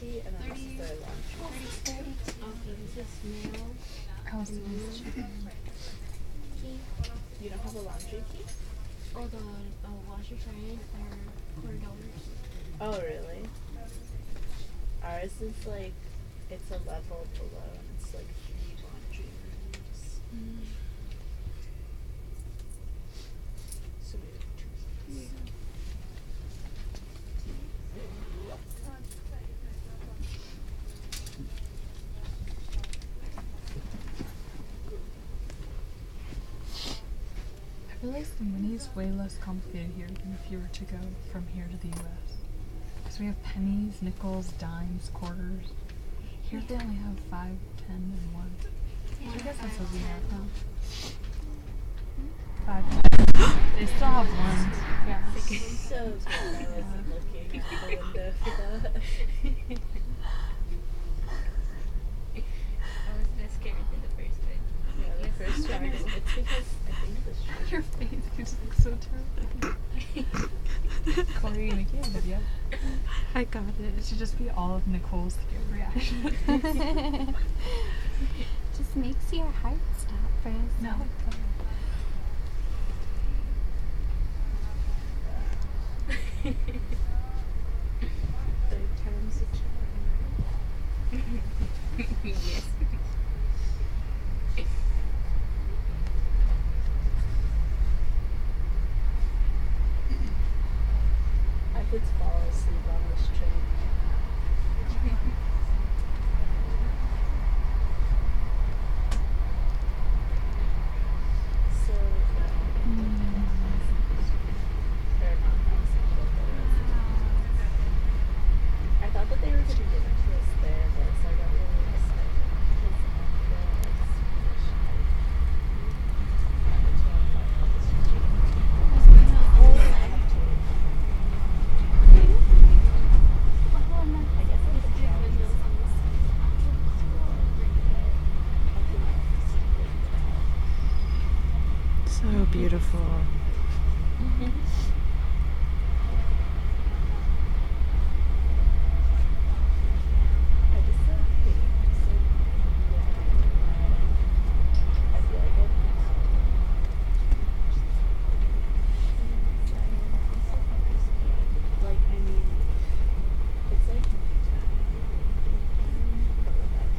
key, and then this is their laundry. 30. Okay, this is male. House is Key. You don't have a laundry key? Oh, the washer dryer are $4. Oh, really? Ours is like, it's a level below, and it's like 3 laundry rooms. So we have 2 rooms. I realize the money is way less complicated here than if you were to go from here to the US. Because we have pennies, nickels, dimes, quarters. Here they only have 5, 10, and 1. I guess that's what we have now. 5, 10. They still have 1. Yeah. So good. I wasn't looking out the window for that. I was less scared than the first one. Yeah, the first one is, it's because I think the street. Your face, you just look so terrified. Corey, Nikki, I love you. I got it. It should just be all of Nicole's scared reaction. Just makes your heart stop for a second. Third time's a charm. Yes. I could fall asleep on this train. So, Paramount House in Boca. I thought that they were going to give it to us there, but so I got really excited because the exposition at the 12 on the street. I have to wait. I guess it's a challenge. So beautiful. I just said, hey, I feel like like, I mean, it's like but without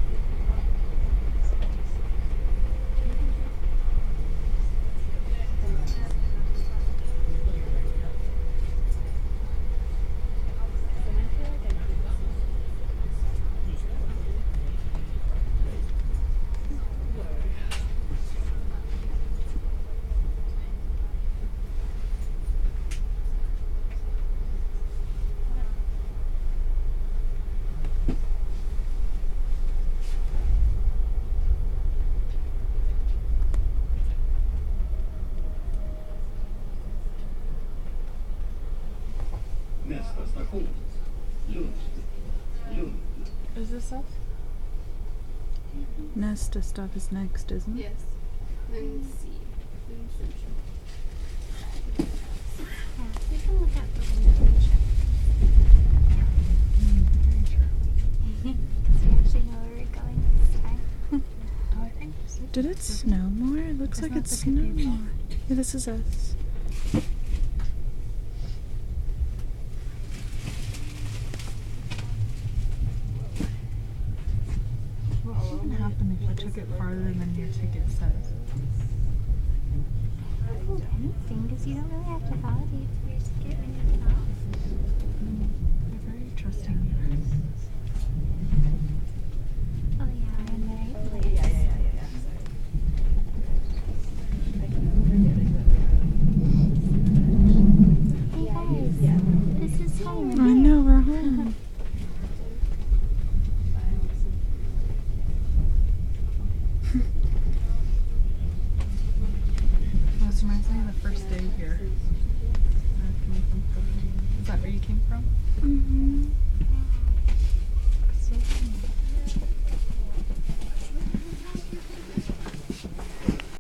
Nästa station, Lund. Is this us? Nesta stop is next, isn't it? Yes. Then C. Then Central. Yeah, we can look out the window and check. Very true. Because we actually know where we're going this time. Oh, I think this is Did it snow more? It looks It's like not it the snowed cathedral. more. Yeah, this is us. What would happen if you took it farther than your ticket says? Anything, because you don't really have to validate your ticket when you get off. They're very trusting. Oh yeah, we're in the right Oh, place. yeah. Hey guys, Yeah. this is home. Oh, Oh, I know, we're home. This reminds me of the first day here. Is that where you came from? Mm-hmm.